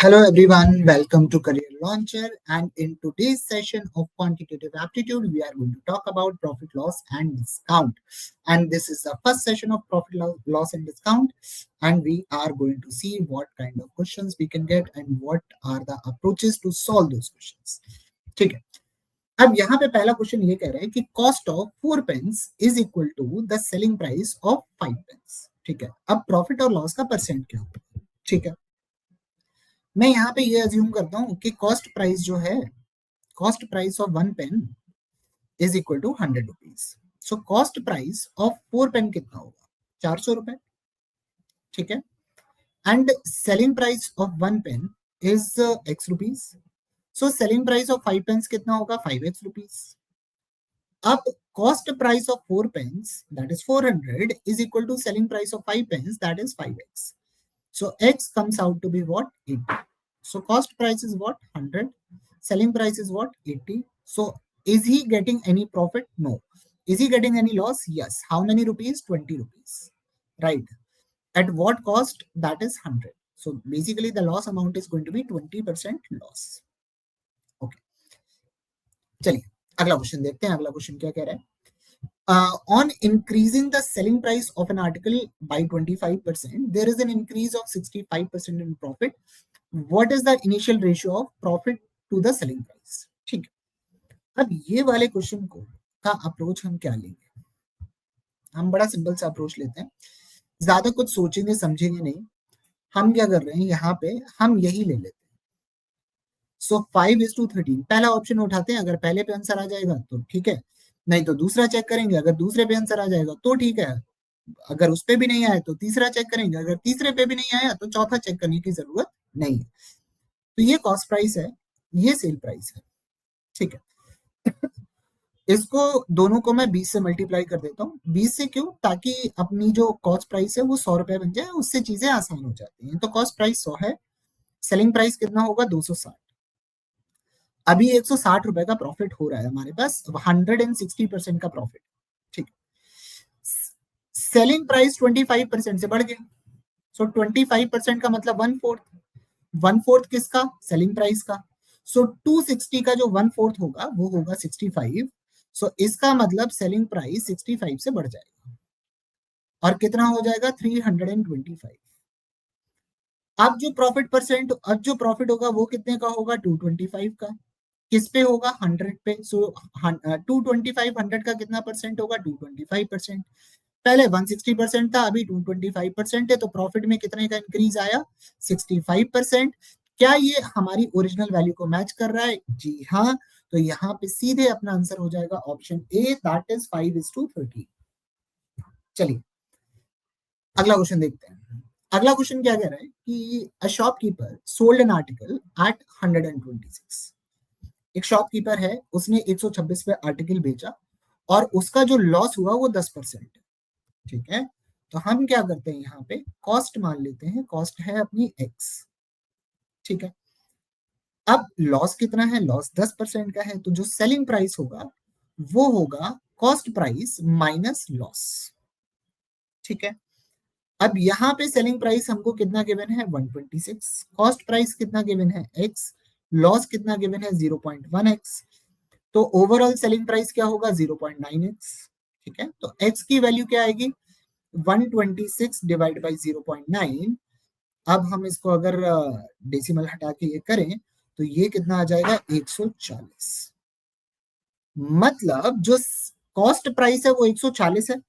Hello everyone, welcome to Career Launcher, and in today's session of quantitative aptitude we are going to talk about profit loss and discount. And this is the first session of profit loss and discount, and we are going to see what kind of questions we can get and what are the approaches to solve those questions. ठीक है. अब यहाँ पे पहला question ये कह रहा है कि cost of 4 pence is equal to the selling price of 5 pence. ठीक है. अब प्रॉफिट और लॉस का परसेंट क्या होगा? ठीक है. मैं यहाँ पे ये अज्यूम करता हूँ कि कॉस्ट प्राइस जो है, cost price of 1 pen is equal to 100 rupees. So cost price of 4 pen कितना होगा? 400 रुपए. ठीक है. And selling price of 1 pen is x rupees. So selling price of 5 pens कितना होगा? 5x rupees. अब cost price of 4 pens that is 400 is equal to selling price of 5 pens that is 5x. So x comes out to be what? 80. So cost price is what? 100. Selling price is what? 80. So is he getting any profit? No. Is he getting any loss? Yes. How many rupees? 20 rupees. Right. At what cost? That is 100. So basically the loss amount is going to be 20% loss. Okay. चलिए अगला question देखते हैं. अगला question क्या कह रहा है? On increasing the selling price of an article by 25%, there is an increase of 65% in profit. What is the initial ratio of profit to the selling price? ठीक है. अब ये वाले क्वेश्चन को का अप्रोच हम क्या लेंगे? हम बड़ा सिंपल सा अप्रोच लेते हैं, ज्यादा कुछ सोचेंगे समझेंगे नहीं. हम क्या कर रहे हैं यहाँ पे, हम यही ले लेते हैं. सो 5:13 पहला ऑप्शन उठाते हैं. अगर पहले पे आंसर आ जाएगा तो ठीक है, नहीं तो दूसरा चेक करेंगे. अगर दूसरे पे आंसर आ जाएगा तो ठीक है, अगर उस पे भी नहीं आया तो तीसरा चेक करेंगे. अगर तीसरे पे भी नहीं आया तो चौथा चेक करने की जरूरत नहीं है. तो ये कॉस्ट प्राइस है, ये सेल प्राइस है. ठीक है. इसको दोनों को मैं 20 से मल्टीप्लाई कर देता हूँ. 20 से क्यों? ताकि अपनी जो कॉस्ट प्राइस है वो 100 रुपए बन जाए, उससे चीजें आसान हो जाती हैं. तो कॉस्ट प्राइस 100 है, सेलिंग प्राइस कितना होगा? 260. अभी 160 रुपए का प्रॉफिट हो रहा है हमारे पास, 160% का प्रॉफिट. ठीक. सेलिंग प्राइस 25% से बढ़ गया. सो 25% का मतलब 1/4. 1/4 किसका? सेलिंग प्राइस का. सो 260 का जो 1/4 होगा वो होगा 65. सो इसका मतलब सेलिंग प्राइस 65 से बढ़ जाएगा और कितना हो जाएगा? 325. अब जो प्रॉफिट होगा वो कितने का होगा? 225 का. किस पे होगा? 100 पे. सो 225 100 का कितना परसेंट होगा? 225%. पहले 160% था, अभी 225% है, तो प्रॉफिट में कितने का इंक्रीज आया? 65%. क्या ये हमारी ओरिजिनल वैल्यू को मैच कर रहा है? जी हाँ. तो यहाँ पे सीधे अपना आंसर हो जाएगा ऑप्शन ए, दैट इज 5:30. चलिए अगला क्वेश्चन देखते हैं. अगला क्वेश्चन क्या कह रहा है कि a shopkeeper sold an article at 126. एक शॉपकीपर है, उसने 126 पे आर्टिकल बेचा और उसका जो लॉस हुआ वो 10%. ठीक है. तो हम क्या करते हैं, यहाँ पे कॉस्ट मान लेते हैं. कॉस्ट है अपनी x. ठीक है. अब लॉस कितना है? लॉस 10% का है. तो जो सेलिंग प्राइस होगा वो होगा कॉस्ट प्राइस माइनस लॉस. ठीक है. अब यहाँ पे सेलिंग प्राइस हमको कितना गिवन है? 126. कॉस्ट प्राइस कितना गिवन है? x. लॉस कितना गिवन है? 0.1x. तो ओवरऑल सेलिंग प्राइस क्या होगा? 0.9x. ठीक है. तो x की वैल्यू क्या आएगी? 126 डिवाइड बाई 0.9. अब हम इसको अगर डेसिमल हटा के ये करें तो ये कितना आ जाएगा? 140. मतलब जो कॉस्ट प्राइस है वो 140 है,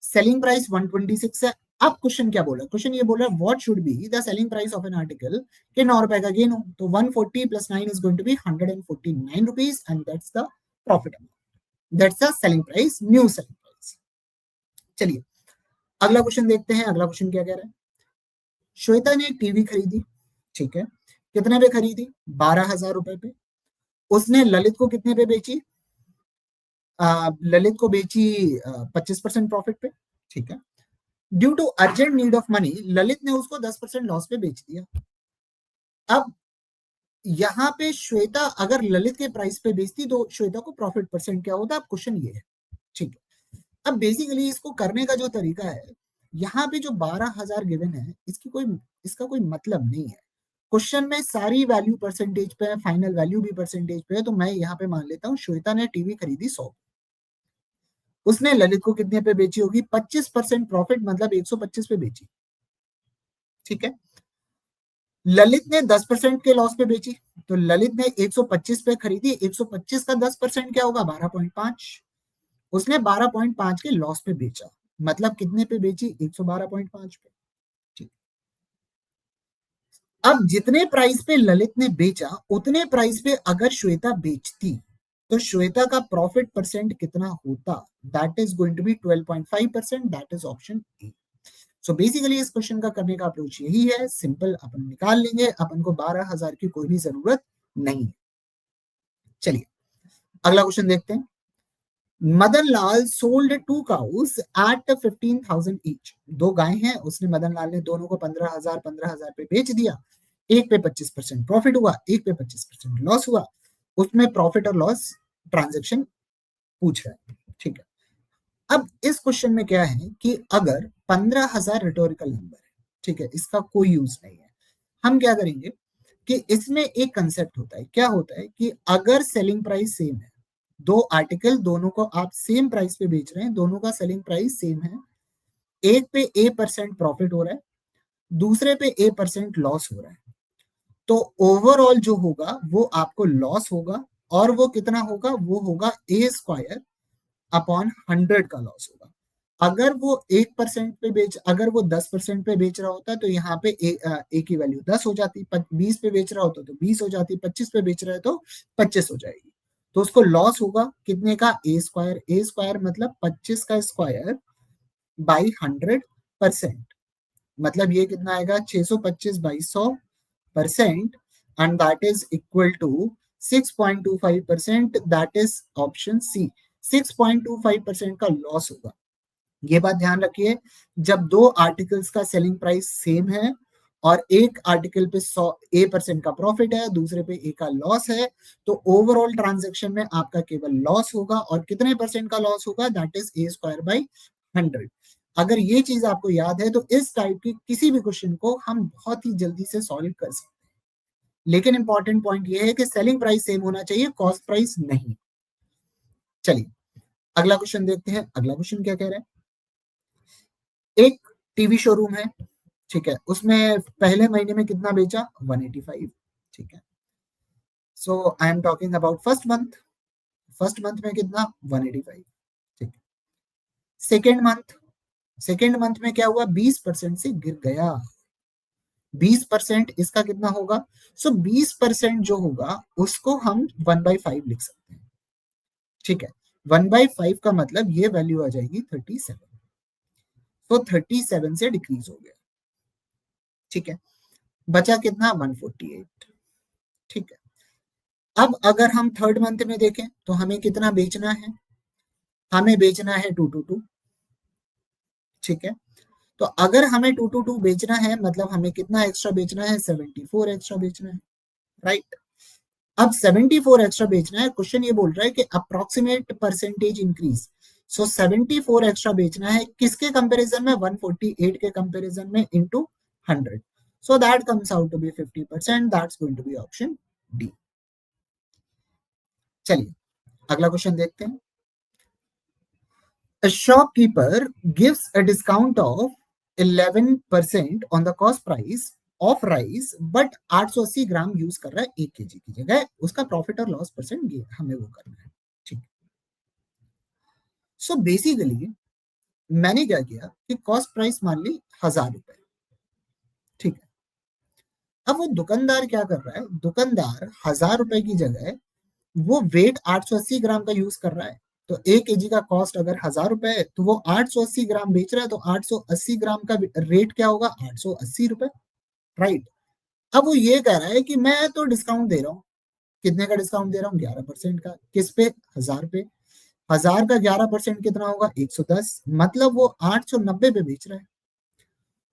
सेलिंग प्राइस 126 है. अब क्वेश्चन क्या बोला? क्वेश्चन ये बोला what should be the selling price of an article के 9 रुपए का गेन हो. तो 140 plus 9 is going to be 149 rupees and that's the profit amount. That's the selling price, new selling price. चलिए अगला क्वेश्चन देखते हैं. अगला क्वेश्चन क्या कह रहा है? श्वेता ने एक टीवी खरीदी. ठीक है. कितने पे खरीदी? 12,000 रुपए पे. उसने ललित को कितने पे बेची? ललित को बेची 25% प्रॉफिट पे. ठीक है. Due to urgent need of money Lalit ने उसको 10% लॉस पे बेच दिया. अब यहाँ पे श्वेता अगर ललित के प्राइस पे बेचती तो श्वेता को प्रॉफिट परसेंट क्या होता? अब क्वेश्चन ये है. ठीक है. अब बेसिकली इसको करने का जो तरीका है, यहाँ पे जो 12,000 गिवन है इसका कोई मतलब नहीं है. क्वेश्चन में सारी वैल्यू परसेंटेज पे है, फाइनल वैल्यू भी परसेंटेज पे है, तो मैं यहाँ पे मान लेता हूँ श्वेता ने टीवी खरीदी 100, उसने ललित को कितने पे बेची होगी, 25% प्रॉफिट, मतलब 125 पे बेची। ठीक है, ललित ने 10% के लॉस पे बेची, तो ललित ने 125 पे खरीदी, 125 का 10% क्या होगा, 12.5, उसने 12.5 के लॉस पे बेचा, मतलब कितने पे बेची, 112.5 पे। ठीक, अब जितने प्राइस पे ललित ने बेचा उतने प्राइस पे अगर श्वेता बेचती तो श्वेता का प्रॉफिट परसेंट कितना होता, that is going to be 12.5%, that is option A. So basically इस क्वेश्चन का करने का अप्रोच यही है, सिंपल, अपन निकाल लेंगे, अपन को 12,000 की कोई भी जरूरत नहीं। चलिए अगला क्वेश्चन देखते हैं। Madan Lal sold 2 cows eight 15,000 each, 2 गाय हैं, उसने मदन लाल ने दोनों को 15,000 पे बेच दिया, एक पे 25% प्रॉफिट हुआ, एक पे 25% लॉस हुआ, उसमें प्रॉफिट और लॉस ट्रांजेक्शन पूछ रहा है। ठीक है, अब इस क्वेश्चन में क्या है कि अगर 15,000 रिटोरिकल नंबर है, ठीक है, इसका कोई यूज नहीं है, हम क्या करेंगे कि इसमें एक कंसेप्ट होता है, क्या होता है कि अगर सेलिंग प्राइस सेम है, दो आर्टिकल दोनों को आप सेम प्राइस पे बेच रहे हैं, दोनों का सेलिंग प्राइस सेम है, एक पे A% प्रॉफिट हो रहा है, दूसरे पे A% लॉस हो रहा है, तो ओवरऑल जो होगा वो आपको लॉस होगा, और वो कितना होगा, वो होगा A² अपॉन 100 का लॉस होगा। अगर वो 1% पे बेच, अगर वो 10% पे बेच रहा होता तो यहाँ पे ए की वैल्यू 10 हो जाती, 20 पे बेच रहा होता तो 20 हो जाती, 25 पे बेच रहा है तो 25 हो जाएगी, तो उसको लॉस होगा कितने का, A² मतलब 25 का स्क्वायर बाई 100%, मतलब ये कितना आएगा, 625 by 100%, and that is equal to 6.25%, that is option C, 6.25% का लॉस होगा। ये बात ध्यान रखिए, जब दो आर्टिकल्स का सेलिंग प्राइस सेम है और एक आर्टिकल पे 100% का प्रॉफिट है, दूसरे पे ए का लॉस है, तो ओवरऑल ट्रांजेक्शन में आपका केवल लॉस होगा, और कितने परसेंट का लॉस होगा, दैट इज A² बाई 100। अगर ये चीज आपको याद है तो इस टाइप की किसी भी क्वेश्चन को हम बहुत ही जल्दी से सॉल्व कर सकते हैं, लेकिन इंपॉर्टेंट पॉइंट ये है कि सेलिंग प्राइस सेम होना चाहिए, कॉस्ट प्राइस नहीं। चलिए अगला क्वेश्चन देखते हैं, अगला क्वेश्चन क्या कह रहा है। एक टीवी शोरूम है, ठीक है, उसमें पहले महीने में कितना बेचा, 185। ठीक है, so I am talking about first month, first month में कितना, 185। ठीक है, सेकेंड मंथ, सेकेंड मंथ में क्या हुआ, 20% से गिर गया, 20% इसका कितना होगा, सो 20% जो होगा उसको हम 1/5 लिख सकते हैं। ठीक है, 1/5 का मतलब ये वैल्यू आ जाएगी 37, तो 37 से डिक्रीज हो गया। ठीक है, बचा कितना, 148। ठीक है, अब अगर हम थर्ड मंथ में देखें तो हमें कितना बेचना है, हमें बेचना है 222। ठीक है, तो अगर हमें 222 बेचना है मतलब हमें कितना एक्स्ट्रा बेचना है, 74 एक्स्ट्रा बेचना है, राइट। अब 74 एक्स्ट्रा बेचना है, क्वेश्चन ये बोल रहा है कि approximate percentage increase, so 74 extra बेचना है, किसके कंपैरिजन में, 148 के कंपैरिजन में, into 100, so that comes out to be 50%, that's going to be option D. चलिए अगला क्वेश्चन देखते हैं। A shopkeeper gives a discount of 11% on the cost price of rice, but 880 gram use कर रहा है 1 kg की जगह, उसका प्रॉफिट और लॉस परसेंट हमें वो करना है। ठीक, सो बेसिकली मैंने क्या किया कि कॉस्ट प्राइस मान ली 1,000 रुपए। ठीक है, अब वो दुकानदार क्या कर रहा है, दुकानदार 1,000 रुपए की जगह वो वेट 880 ग्राम का यूज कर रहा है, तो 1 kg का कॉस्ट अगर 1,000 रुपए है तो वो 880 ग्राम बेच रहा है, तो 880 ग्राम का रेट क्या होगा, 880 रुपए, राइट। अब वो ये कह रहा है कि मैं तो डिस्काउंट दे रहा हूँ, कितने का डिस्काउंट दे रहा हूँ, 11% का, किस पे, 1,000 पे, 1,000 का 11% कितना होगा, 110, मतलब वो 890 पे बेच रहा है,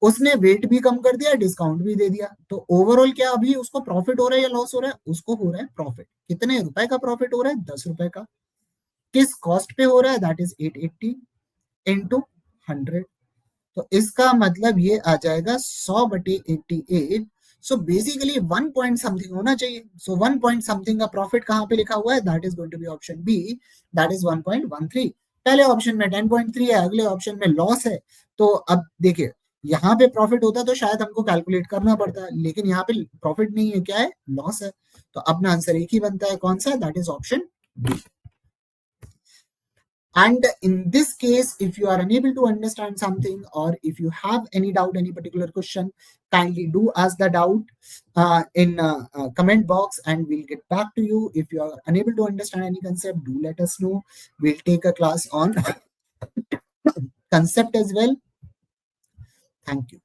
उसने वेट भी कम कर दिया, डिस्काउंट भी दे दिया, तो ओवरऑल क्या अभी उसको प्रॉफिट हो रहा है या लॉस हो रहा है, उसको हो रहा है प्रॉफिट, कितने रुपए का प्रॉफिट हो रहा है, 10 रुपए का, किस कॉस्ट पे हो रहा है, दैट इज 880 इंटू 100, तो इसका मतलब ये आ जाएगा 100/88, सो बेसिकली 1 पॉइंट समथिंग होना चाहिए. सो 1 पॉइंट समथिंग का प्रॉफिट कहां पे लिखा हुआ है? That is going to be option B, that is 1.13. पहले ऑप्शन में 10.3 है, अगले ऑप्शन में लॉस है. तो अब देखिए, यहाँ पे प्रॉफिट होता तो शायद हमको कैलकुलेट करना पड़ता है, लेकिन यहाँ पे प्रॉफिट नहीं है, क्या है? लॉस है. तो अपना आंसर एक ही बनता है, कौन सा? That is option B. And in this case, if you are unable to understand something, or if you have any doubt, any particular question, kindly do ask the doubt in comment box, and we'll get back to you. If you are unable to understand any concept, do let us know. We'll take a class on concept as well. Thank you.